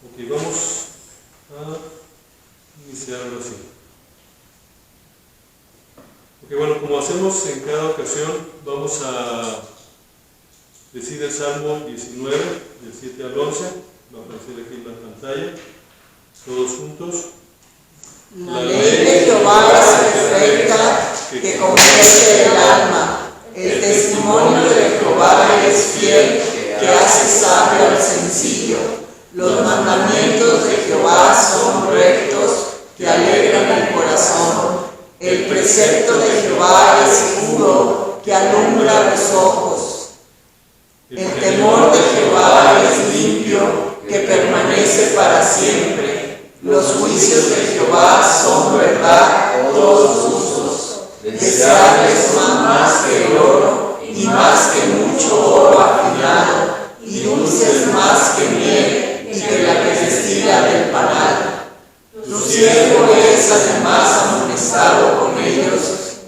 Ok, vamos a iniciar ahora sí. Ok, bueno, como hacemos en cada ocasión, vamos a decir el Salmo 19, del 7 al 11, va a aparecer aquí en la pantalla, todos juntos. La ley de Jehová es perfecta, que convierte el alma. El testimonio de Jehová es fiel, que hace sabio al sencillo. Los mandamientos de Jehová son rectos, que alegran el corazón. El precepto de Jehová es puro, que alumbra los ojos. El temor de Jehová es limpio, que permanece para siempre. Los juicios de Jehová son verdad, todos justos. Deseables son más que el oro, y más que mucho oro afinado, y dulces más que miel, y que la que destila del panal. Tu siervo es además amonestado con ellos,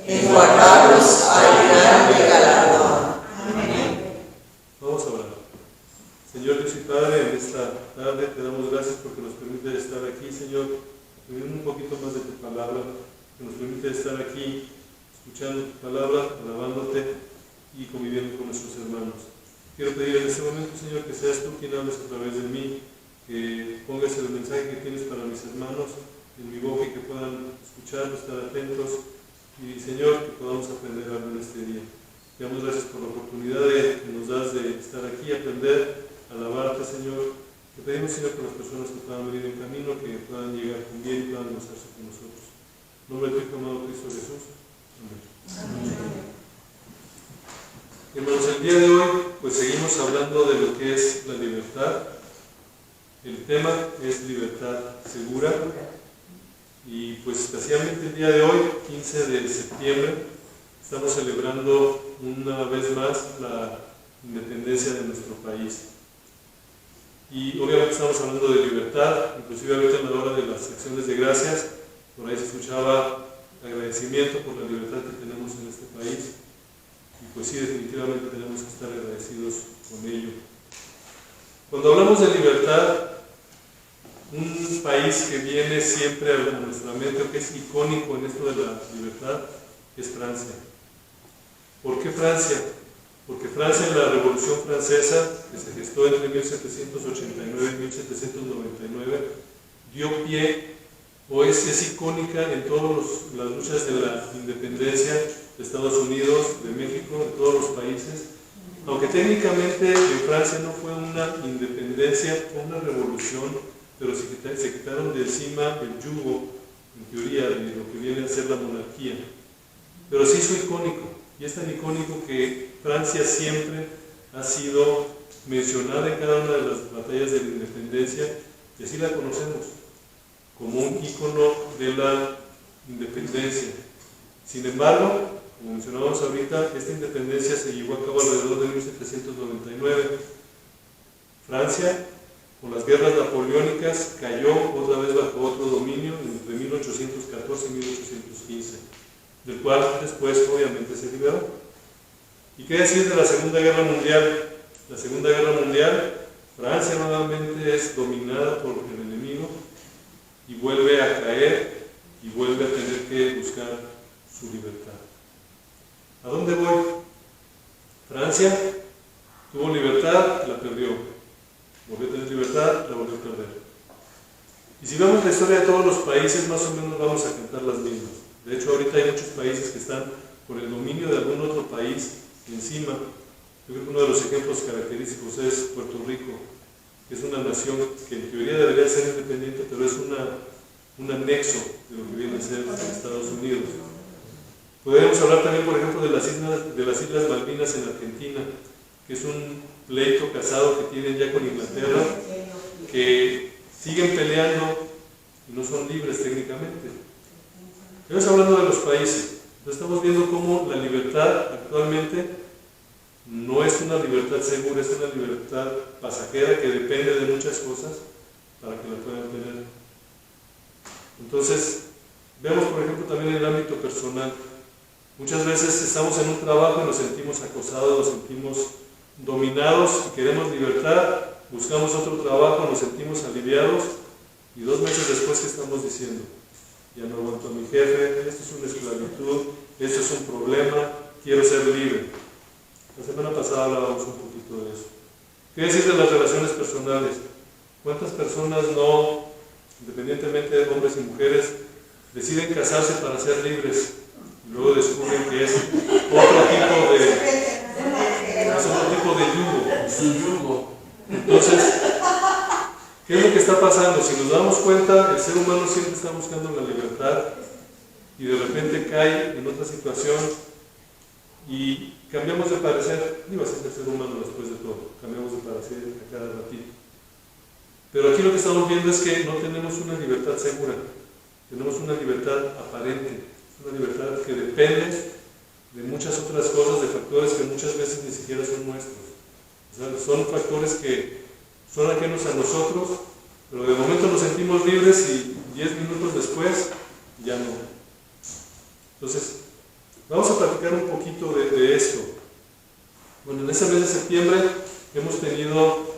en guardarlos hay grande galardón. Amén. Vamos a orar. Señor Dios y Padre, en esta tarde te damos gracias porque nos permite estar aquí, Señor, viviendo un poquito más de tu palabra, que nos permite estar aquí escuchando tu palabra, alabándote y conviviendo con nuestros hermanos. Quiero pedir en este momento, Señor, que seas tú quien hables a través de mí, que pongas el mensaje que tienes para mis hermanos en mi boca y que puedan escucharlo, estar atentos y, Señor, que podamos aprender algo en este día. Te damos gracias por la oportunidad que nos das de estar aquí, aprender, alabarte, Señor. Te pedimos, Señor, por las personas que puedan venir en camino, que puedan llegar con bien y puedan gozarse con nosotros. En nombre de tu Hijo amado Cristo Jesús. Amén. Amén. Hermanos, el día de hoy pues seguimos hablando de lo que es la libertad. El tema es libertad segura y pues especialmente el día de hoy, 15 de septiembre, estamos celebrando una vez más la independencia de nuestro país. Y obviamente estamos hablando de libertad, inclusive ahorita en la hora de las acciones de gracias, por ahí se escuchaba agradecimiento por la libertad que tenemos en este país. Y pues sí, definitivamente tenemos que estar agradecidos con ello. Cuando hablamos de libertad, un país que viene siempre a nuestra mente, o que es icónico en esto de la libertad, es Francia. ¿Por qué Francia? Porque Francia en la Revolución Francesa, que se gestó entre 1789 y 1799, dio pie, o es icónica en todas las luchas de la independencia de Estados Unidos, de México, de todos los países. Aunque técnicamente en Francia no fue una independencia, fue una revolución, pero se quitaron de encima el yugo, en teoría, de lo que viene a ser la monarquía. Pero se hizo icónico, y es tan icónico que Francia siempre ha sido mencionada en cada una de las batallas de la independencia, y así la conocemos, como un ícono de la independencia. Sin embargo, como mencionábamos ahorita, esta independencia se llevó a cabo alrededor de 1799. Francia, con las guerras napoleónicas, cayó otra vez bajo otro dominio entre 1814 y 1815, del cual después obviamente se liberó. ¿Y qué decir de la Segunda Guerra Mundial? La Segunda Guerra Mundial, Francia nuevamente es dominada por el enemigo y vuelve a caer y vuelve a tener que buscar su libertad. ¿A dónde voy? Francia tuvo libertad, la perdió. Volvió a tener libertad, la volvió a perder. Y si vemos la historia de todos los países, más o menos vamos a cantar las mismas. De hecho, ahorita hay muchos países que están por el dominio de algún otro país encima. Yo creo que uno de los ejemplos característicos es Puerto Rico, que es una nación que en teoría debería ser independiente, pero es un anexo de lo que viene a ser Estados Unidos. Podemos hablar también, por ejemplo, de las Islas Malvinas en Argentina, que es un pleito casado que tienen ya con Inglaterra, que siguen peleando y no son libres técnicamente. Estamos hablando de los países. Entonces estamos viendo cómo la libertad actualmente no es una libertad segura, es una libertad pasajera que depende de muchas cosas para que la puedan tener. Entonces, vemos por ejemplo también en el ámbito personal. Muchas veces estamos en un trabajo y nos sentimos acosados, nos sentimos dominados y queremos libertad, buscamos otro trabajo, nos sentimos aliviados y 2 meses después, ¿qué estamos diciendo? Ya no aguanto a mi jefe, esto es una esclavitud, esto es un problema, quiero ser libre. La semana pasada hablábamos un poquito de eso. ¿Qué decir de las relaciones personales? ¿Cuántas personas no, independientemente de hombres y mujeres, deciden casarse para ser libres y luego descubren que es otro tipo de yugo, su yugo? Entonces, ¿qué es lo que está pasando? Si nos damos cuenta, el ser humano siempre está buscando la libertad y de repente cae en otra situación y cambiamos de parecer. Iba a ser el ser humano después de todo, cambiamos de parecer a cada ratito. Pero aquí lo que estamos viendo es que no tenemos una libertad segura, tenemos una libertad aparente, una libertad que depende de muchas otras cosas, de factores que muchas veces ni siquiera son nuestros. O sea, son factores que son ajenos a nosotros, pero de momento nos sentimos libres y 10 minutos después ya no. Entonces, vamos a platicar un poquito de esto. Bueno, en ese mes de septiembre hemos tenido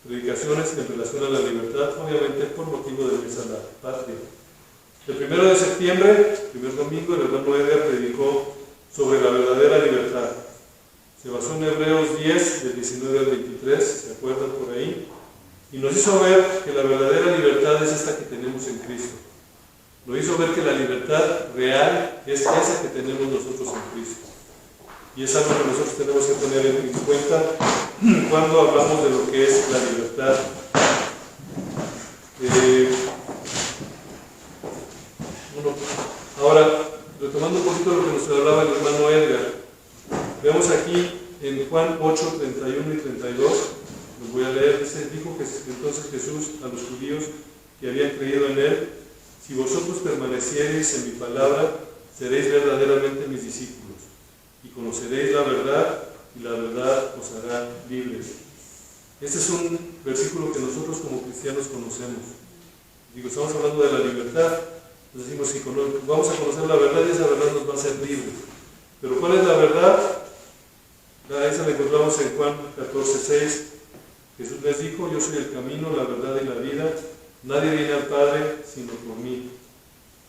predicaciones en relación a la libertad, obviamente por motivo de mes a la patria. El 1 de septiembre, primer domingo, el hermano Edgar predicó sobre la verdadera libertad. Se basó en Hebreos 10, del 19 al 23, ¿se acuerdan por ahí? Y nos hizo ver que la verdadera libertad es esta que tenemos en Cristo. Nos hizo ver que la libertad real es esa que tenemos nosotros en Cristo. Y es algo que nosotros tenemos que tener en cuenta cuando hablamos de lo que es la libertad. Ahora, retomando un poquito lo que nos hablaba el hermano Edgar, vemos aquí en Juan 8, 31 y 32, los voy a leer. Dice: dijo que entonces Jesús a los judíos que habían creído en él: si vosotros permaneciereis en mi palabra, seréis verdaderamente mis discípulos, y conoceréis la verdad, y la verdad os hará libres. Este es un versículo que nosotros como cristianos conocemos. Digo, estamos hablando de la libertad, nos decimos que vamos a conocer la verdad y esa verdad nos va a hacer libres. Pero ¿cuál es la verdad? Esa la encontramos en Juan 14, 6. Jesús les dijo: yo soy el camino, la verdad y la vida. Nadie viene al Padre sino por mí.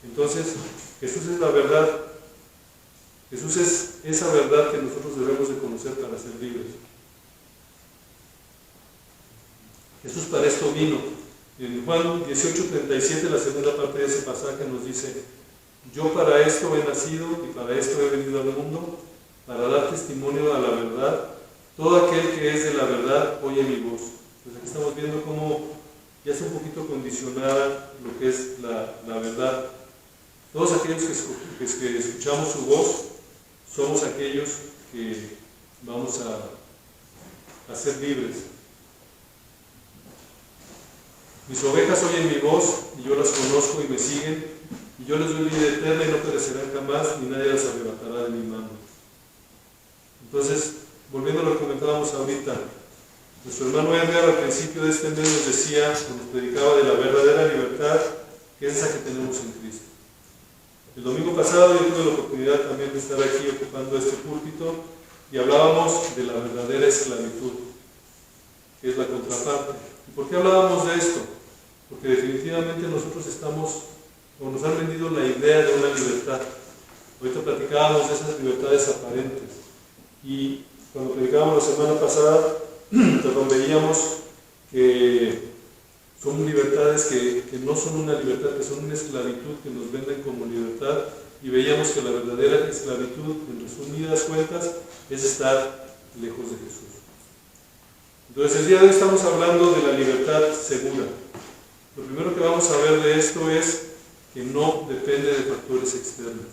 Entonces, Jesús es la verdad. Jesús es esa verdad que nosotros debemos de conocer para ser libres. Jesús para esto vino. En Juan 18:37, la segunda parte de ese pasaje nos dice: yo para esto he nacido y para esto he venido al mundo, para dar testimonio a la verdad. Todo aquel que es de la verdad oye mi voz. Pues aquí estamos viendo cómo ya está un poquito condicionada lo que es la verdad. Todos aquellos que escuchamos su voz, somos aquellos que vamos a ser libres. Mis ovejas oyen mi voz y yo las conozco y me siguen, y yo les doy vida eterna y no perecerán jamás, ni nadie las arrebatará de mi mano. Entonces, volviendo a lo que comentábamos ahorita, nuestro hermano Edgar al principio de este mes nos decía, nos predicaba de la verdadera libertad, que es esa que tenemos en Cristo. El domingo pasado yo tuve la oportunidad también de estar aquí ocupando este púlpito y hablábamos de la verdadera esclavitud, que es la contraparte. ¿Y por qué hablábamos de esto? Porque definitivamente nosotros nos han vendido la idea de una libertad. Ahorita platicábamos de esas libertades aparentes. Y cuando predicábamos la semana pasada, veíamos que son libertades que no son una libertad, que son una esclavitud que nos venden como libertad, y veíamos que la verdadera esclavitud, en resumidas cuentas, es estar lejos de Jesús. Entonces el día de hoy estamos hablando de la libertad segura. Lo primero que vamos a ver de esto es que no depende de factores externos.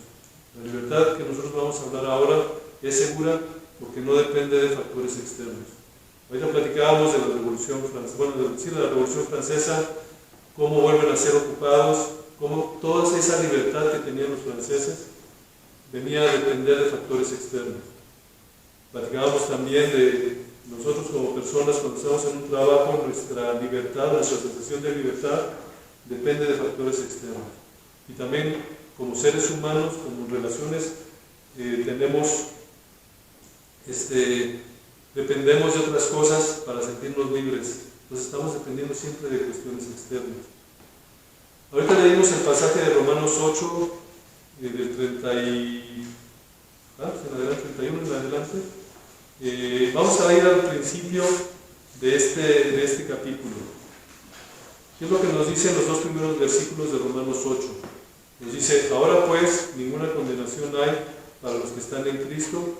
La libertad que nosotros vamos a hablar ahora es segura porque no depende de factores externos. Ahorita platicábamos de la Revolución Francesa, de la Revolución Francesa, cómo vuelven a ser ocupados, cómo toda esa libertad que tenían los franceses venía a depender de factores externos. Platicábamos también de nosotros como personas, cuando estamos en un trabajo, nuestra libertad, nuestra sensación de libertad depende de factores externos. Y también como seres humanos, como relaciones, dependemos de otras cosas para sentirnos libres. Entonces estamos dependiendo siempre de cuestiones externas. Ahorita leímos el pasaje de Romanos 8, del 30 y... en adelante, 31 en adelante. Vamos a ir al principio de este capítulo. ¿Qué es lo que nos dicen los dos primeros versículos de Romanos 8? Nos dice: ahora pues, ninguna condenación hay para los que están en Cristo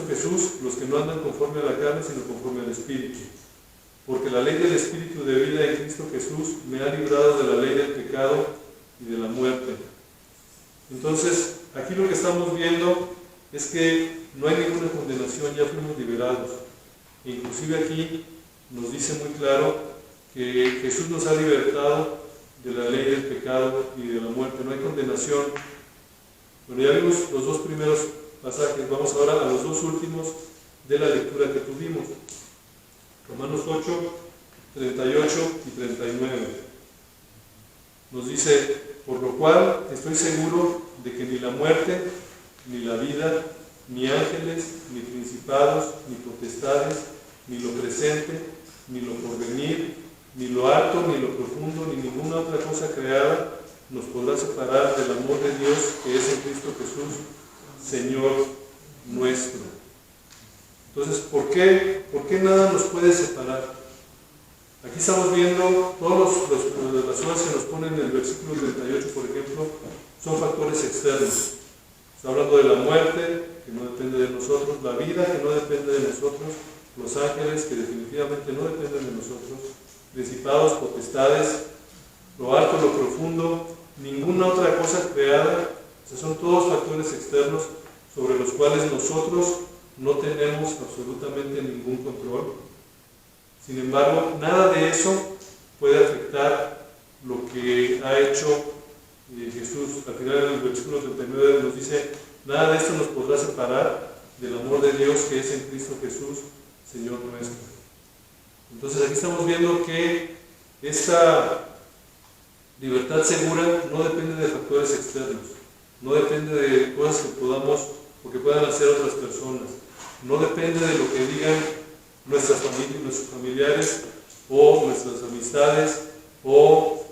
Jesús, los que no andan conforme a la carne, sino conforme al Espíritu. Porque la ley del Espíritu de vida en Cristo Jesús me ha librado de la ley del pecado y de la muerte. Entonces, aquí lo que estamos viendo es que no hay ninguna condenación, ya fuimos liberados. E inclusive aquí nos dice muy claro que Jesús nos ha libertado de la ley del pecado y de la muerte. No hay condenación. Bueno, ya vimos los dos primeros pasajes. Vamos ahora a los dos últimos de la lectura que tuvimos. Romanos 8, 38 y 39. Nos dice: por lo cual estoy seguro de que ni la muerte, ni la vida, ni ángeles, ni principados, ni potestades, ni lo presente, ni lo porvenir, ni lo alto, ni lo profundo, ni ninguna otra cosa creada nos podrá separar del amor de Dios que es en Cristo Jesús, Señor nuestro. Entonces, ¿por qué nada nos puede separar? Aquí estamos viendo todas las cosas que nos ponen en el versículo 38, por ejemplo, son factores externos. Está hablando de la muerte, que no depende de nosotros, la vida, que no depende de nosotros, los ángeles, que definitivamente no dependen de nosotros, principados, potestades, lo alto, lo profundo, ninguna otra cosa creada. O sea, son todos factores externos sobre los cuales nosotros no tenemos absolutamente ningún control. Sin embargo, nada de eso puede afectar lo que ha hecho Jesús. Al final del versículo 39 nos dice: nada de esto nos podrá separar del amor de Dios que es en Cristo Jesús, Señor nuestro. Entonces aquí estamos viendo que esta libertad segura no depende de factores externos, no depende de cosas que podamos o que puedan hacer otras personas, no depende de lo que digan nuestras familiares o nuestras amistades o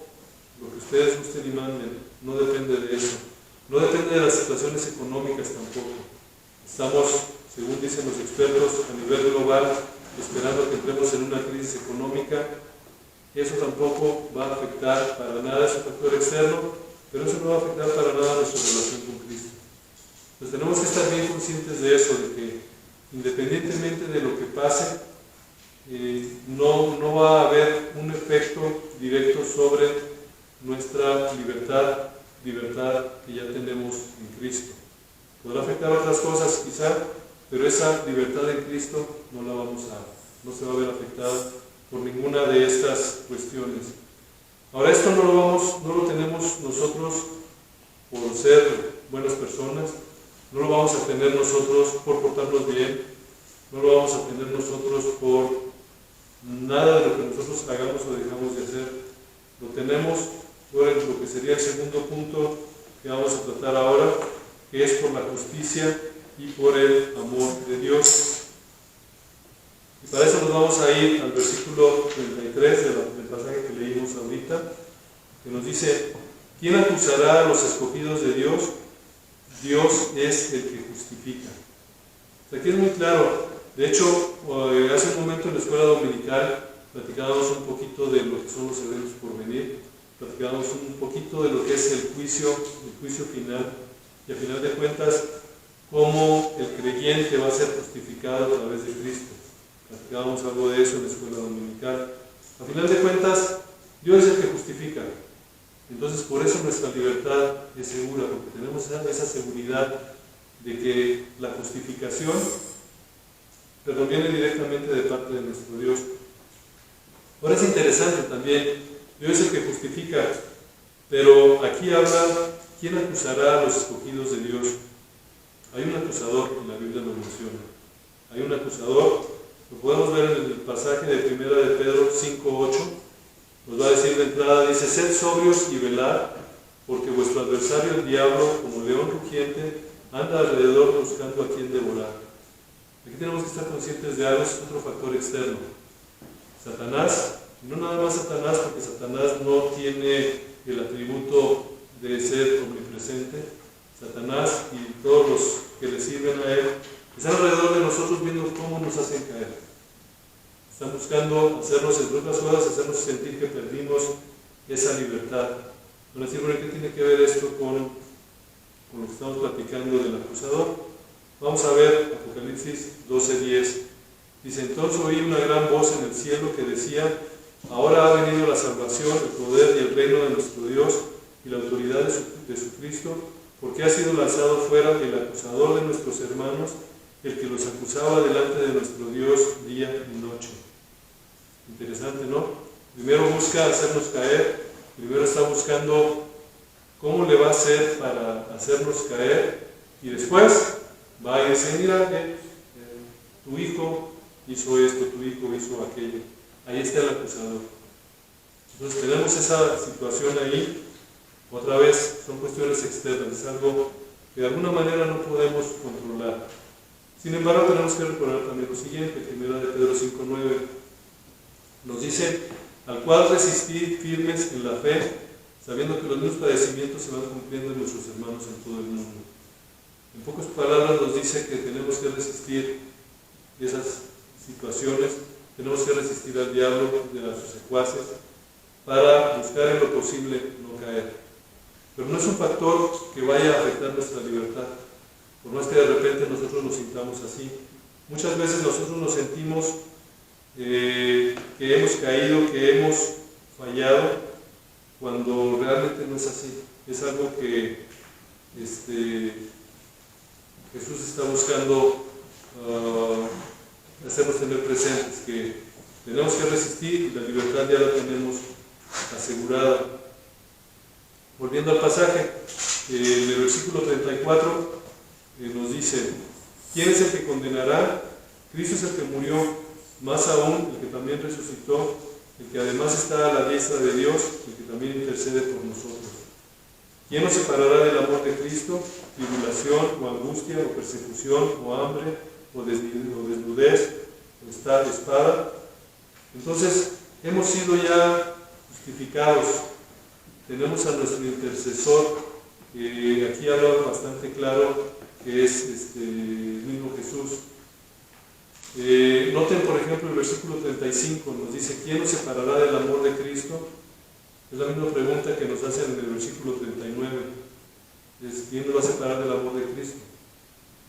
lo que ustedes gusten y manden. No depende de eso, no depende de las situaciones económicas tampoco. Estamos, según dicen los expertos, a nivel global esperando que entremos en una crisis económica. Eso tampoco va a afectar para nada ese factor externo, pero eso no va a afectar para nada nuestra relación con Cristo. Entonces tenemos que estar bien conscientes de eso, de que independientemente de lo que pase, no va a haber un efecto directo sobre nuestra libertad que ya tenemos en Cristo. Podrá afectar otras cosas quizá, pero esa libertad en Cristo no se va a ver afectada por ninguna de estas cuestiones. Ahora, esto no lo tenemos nosotros por ser buenas personas, no lo vamos a tener nosotros por portarnos bien, no lo vamos a tener nosotros por nada de lo que nosotros hagamos o dejamos de hacer. Lo tenemos por lo que sería el segundo punto que vamos a tratar ahora, que es por la justicia y por el amor de Dios. Y para eso nos vamos a ir al versículo 33 del pasaje que leímos ahorita, que nos dice: ¿quién acusará a los escogidos de Dios? Dios es el que justifica. O sea, aquí es muy claro. De hecho, hace un momento en la escuela dominical platicábamos un poquito de lo que son los eventos por venir, platicábamos un poquito de lo que es el juicio final, y a final de cuentas, cómo el creyente va a ser justificado a través de Cristo. Platicábamos algo de eso en la escuela dominical. A final de cuentas, Dios es el que justifica. Entonces, por eso nuestra libertad es segura, porque tenemos esa seguridad de que la justificación viene directamente de parte de nuestro Dios. Ahora es interesante también, Dios es el que justifica, pero aquí habla: ¿quién acusará a los escogidos de Dios? Hay un acusador, en la Biblia lo menciona. Hay un acusador. Lo podemos ver en el pasaje de 1 de Pedro 5:8, nos va a decir de entrada, dice: sed sobrios y velad, porque vuestro adversario el diablo, como león rugiente, anda alrededor buscando a quien devorar. Aquí tenemos que estar conscientes de algo, es otro factor externo. Satanás, y no nada más Satanás, porque Satanás no tiene el atributo de ser omnipresente. Satanás y todos los que le sirven a él están alrededor de nosotros viendo cómo nos hacen caer. Están buscando hacernos, en otras horas, hacernos sentir que perdimos esa libertad. Van a decir, bueno, ¿qué tiene que ver esto con lo que estamos platicando del acusador? Vamos a ver Apocalipsis 12:10. Dice, entonces oí una gran voz en el cielo que decía, ahora ha venido la salvación, el poder y el reino de nuestro Dios y la autoridad de su Cristo, porque ha sido lanzado fuera el acusador de nuestros hermanos, el que los acusaba delante de nuestro Dios día y noche. Interesante, ¿no? Primero busca hacernos caer, primero está buscando cómo le va a hacer para hacernos caer, y después va a decir, mira, tu hijo hizo esto, tu hijo hizo aquello. Ahí está el acusador. Entonces tenemos esa situación ahí. Otra vez, son cuestiones externas, es algo que de alguna manera no podemos controlar. Sin embargo, tenemos que recordar también lo siguiente, 1 de Pedro 5:9 nos dice, al cual resistir firmes en la fe, sabiendo que los mismos padecimientos se van cumpliendo en nuestros hermanos en todo el mundo. En pocas palabras nos dice que tenemos que resistir esas situaciones, tenemos que resistir al diablo, a sus secuaces, para buscar en lo posible no caer. Pero no es un factor que vaya a afectar nuestra libertad, por más que de repente nosotros nos sintamos así. Muchas veces nosotros nos sentimos que hemos caído, que hemos fallado, cuando realmente no es así. Es algo que Jesús está buscando hacernos tener presentes, que tenemos que resistir y la libertad ya la tenemos asegurada. Volviendo al pasaje, en el versículo 34 nos dice, ¿quién es el que condenará? Cristo es el que murió, más aún el que también resucitó, el que además está a la diestra de Dios, el que también intercede por nosotros. ¿Quién nos separará del amor de Cristo? Tribulación, o angustia, o persecución, o hambre, o desnudez, o espada. Entonces, hemos sido ya justificados. Tenemos a nuestro intercesor, que aquí habla bastante claro, que es el mismo Jesús. Noten, por ejemplo, el versículo 35, nos dice, ¿quién nos separará del amor de Cristo? Es la misma pregunta que nos hacen en el versículo 39. ¿Quién nos va a separar del amor de Cristo?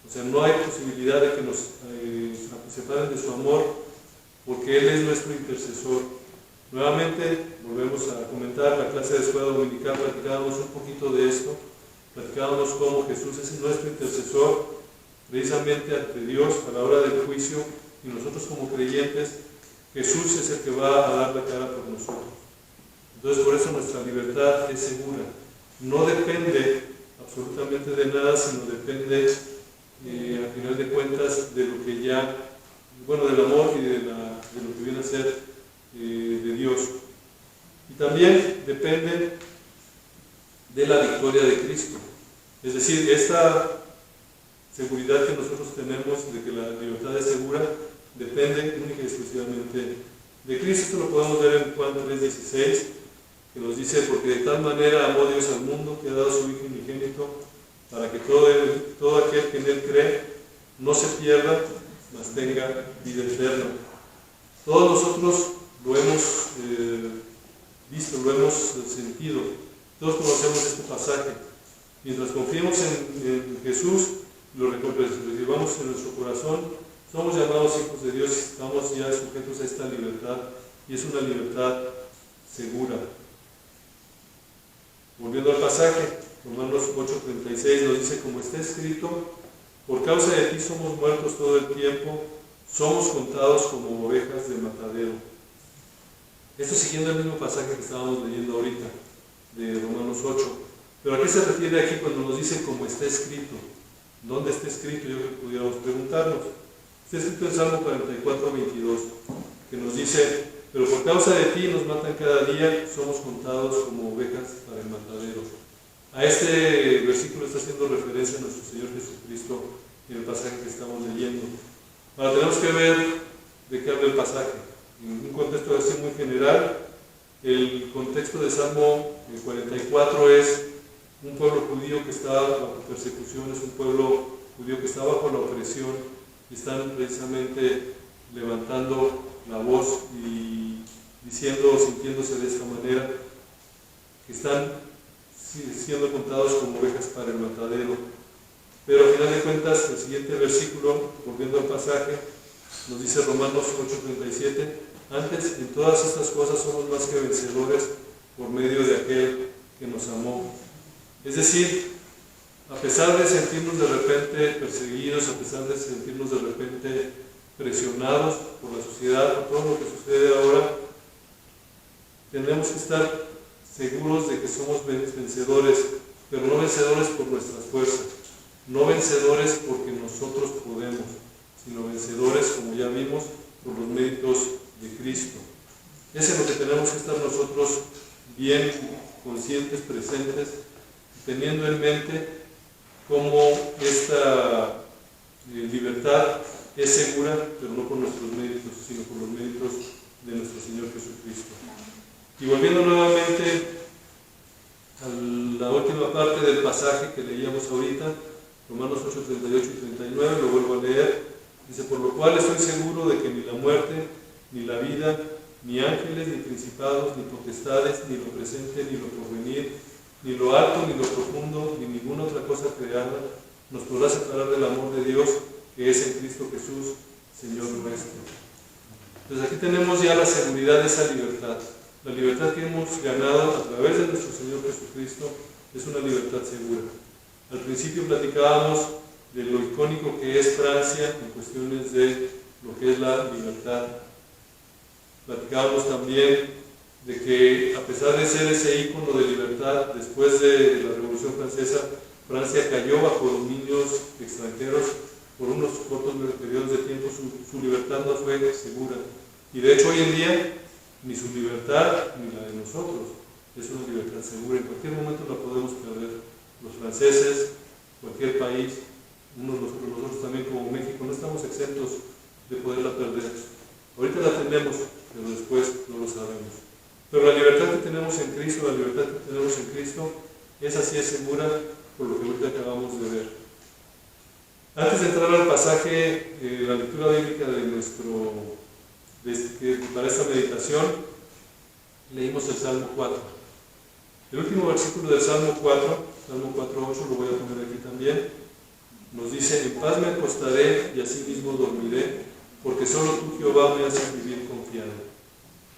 O sea, no hay posibilidad de que nos separen de su amor, porque Él es nuestro intercesor. Nuevamente, volvemos a comentar la clase de escuela dominical, platicábamos un poquito de esto, platicábamos cómo Jesús es nuestro intercesor, precisamente ante Dios a la hora del juicio, y nosotros como creyentes, Jesús es el que va a dar la cara por nosotros. Entonces, por eso nuestra libertad es segura. No depende absolutamente de nada, sino depende, al final de cuentas, de lo que ya, del amor y de lo que viene a ser de Dios. Y también depende de la victoria de Cristo. Es decir, esta seguridad que nosotros tenemos de que la libertad es segura depende única y exclusivamente de Cristo. Esto lo podemos ver en Juan 3:16, que nos dice, porque de tal manera amó Dios al mundo que ha dado a su Hijo unigénito, para que todo aquel que en Él cree no se pierda, mas tenga vida eterna. Todos nosotros lo hemos visto, lo hemos sentido, todos conocemos este pasaje. Mientras confiemos en Jesús, lo recibamos en nuestro corazón, somos llamados hijos de Dios, estamos ya sujetos a esta libertad, y es una libertad segura. Volviendo al pasaje, Romanos 8:36 nos dice, como está escrito, por causa de ti somos muertos todo el tiempo, somos contados como ovejas de matadero. Esto siguiendo el mismo pasaje que estábamos leyendo ahorita, de Romanos 8. Pero ¿a qué se refiere aquí cuando nos dice como está escrito? ¿Dónde está escrito? Yo creo que pudiéramos preguntarnos. Está escrito en Salmo 44:22, que nos dice, pero por causa de ti nos matan cada día, somos contados como ovejas para el matadero. A este versículo está haciendo referencia a nuestro Señor Jesucristo en el pasaje que estamos leyendo. Ahora tenemos que ver de qué habla el pasaje. en un contexto así muy general. El contexto de Salmo 44 es un pueblo judío que está bajo persecución, es un pueblo judío que está bajo la opresión, y están precisamente levantando la voz y diciendo o sintiéndose de esta manera, que están siendo contados como ovejas para el matadero. Pero al final de cuentas, el siguiente versículo, volviendo al pasaje, nos dice Romanos 8:37, antes en todas estas cosas somos más que vencedores por medio de aquel que nos amó. Es decir, a pesar de sentirnos de repente perseguidos, a pesar de sentirnos de repente presionados por la sociedad, por todo lo que sucede ahora, tenemos que estar seguros de que somos vencedores, pero no vencedores por nuestras fuerzas, no vencedores porque nosotros podemos, sino vencedores, como ya vimos, por los méritos de Cristo. Es en lo que tenemos que estar nosotros bien conscientes, presentes, teniendo en mente cómo esta libertad es segura, pero no por nuestros méritos, sino por los méritos de nuestro Señor Jesucristo. Y volviendo nuevamente a la última parte del pasaje que leíamos ahorita, Romanos 8, 38 y 39, lo vuelvo a leer. Dice, por lo cual estoy seguro de que ni la muerte, ni la vida, ni ángeles, ni principados, ni potestades, ni lo presente, ni lo porvenir, ni lo alto, ni lo profundo, ni ninguna otra cosa creada, nos podrá separar del amor de Dios que es en Cristo Jesús, Señor nuestro. Entonces aquí tenemos ya la seguridad de esa libertad. La libertad que hemos ganado a través de nuestro Señor Jesucristo es una libertad segura. Al principio platicábamos de lo icónico que es Francia en cuestiones de lo que es la libertad. Platicábamos también de que a pesar de ser ese ícono de libertad, después de la Revolución Francesa, Francia cayó bajo dominios extranjeros por unos cortos periodos de tiempo. Su libertad no fue segura. Y de hecho hoy en día, ni su libertad ni la de nosotros es una libertad segura. En cualquier momento la podemos perder. Los franceses, cualquier país, nosotros también como México, no estamos exentos de poderla perder. Ahorita la tenemos, pero después no lo sabemos. Pero la libertad que tenemos en Cristo, esa sí es segura por lo que ahorita acabamos de ver. Antes de entrar al pasaje, la lectura bíblica para esta meditación, leímos el Salmo 4. El último versículo del Salmo 4, Salmo 4:8, lo voy a poner aquí también, nos dice, en paz me acostaré y así mismo dormiré, porque solo tú, Jehová, me haces vivir confiado.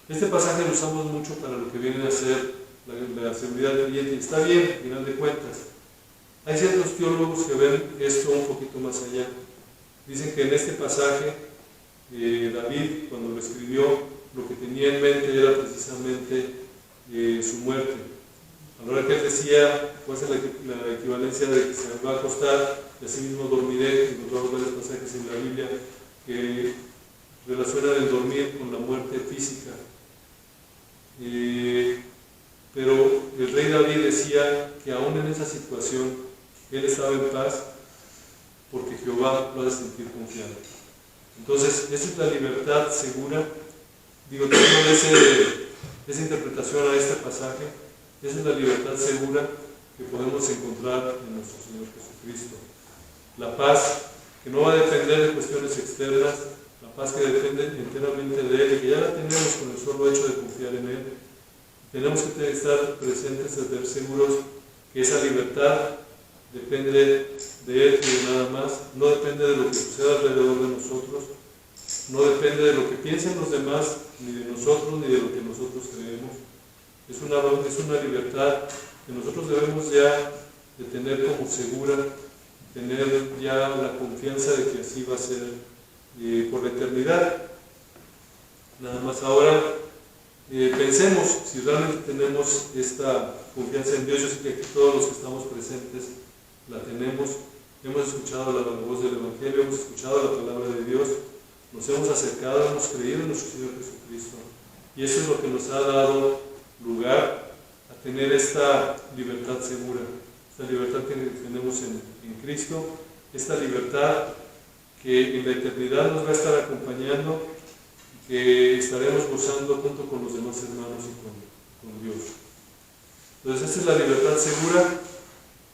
Este pasaje lo usamos mucho para lo que viene a ser la seguridad del creyente, y está bien, al final de cuentas. Hay ciertos teólogos que ven esto un poquito más allá. Dicen que en este pasaje, David, cuando lo escribió, lo que tenía en mente era precisamente su muerte. A la hora que él decía, pues es la equivalencia de que se va a acostar y así mismo dormiré, encontramos varios pasajes en la Biblia que relacionan el dormir con la muerte física. Pero el rey David decía que aún en esa situación él estaba en paz porque Jehová lo hace sentir confiado. Entonces, esa es la libertad segura. Digo, teniendo esa interpretación a este pasaje, esa es la libertad segura que podemos encontrar en nuestro Señor Jesucristo. La paz que no va a depender de cuestiones externas, la paz que depende enteramente de Él y que ya la tenemos con el solo hecho de confiar en Él. Tenemos que estar presentes, estar seguros que esa libertad depende de Él y de nada más, no depende de lo que suceda alrededor de nosotros, no depende de lo que piensen los demás, ni de nosotros, ni de lo que nosotros creemos. Es una libertad que nosotros debemos ya de tener como segura, tener ya la confianza de que así va a ser por la eternidad. Nada más ahora pensemos si realmente tenemos esta confianza en Dios. Yo sé que aquí todos los que estamos presentes la tenemos. Hemos escuchado la voz del Evangelio, hemos escuchado la palabra de Dios, nos hemos acercado, hemos creído en nuestro Señor Jesucristo. Y eso es lo que nos ha dado lugar a tener esta libertad segura, esta libertad que tenemos en Cristo, esta libertad que en la eternidad nos va a estar acompañando, que estaremos gozando junto con los demás hermanos y con Dios. Entonces esta es la libertad segura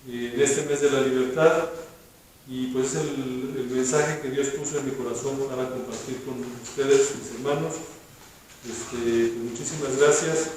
en este mes de la libertad, y pues es el mensaje que Dios puso en mi corazón para compartir con ustedes, mis hermanos. Pues muchísimas gracias.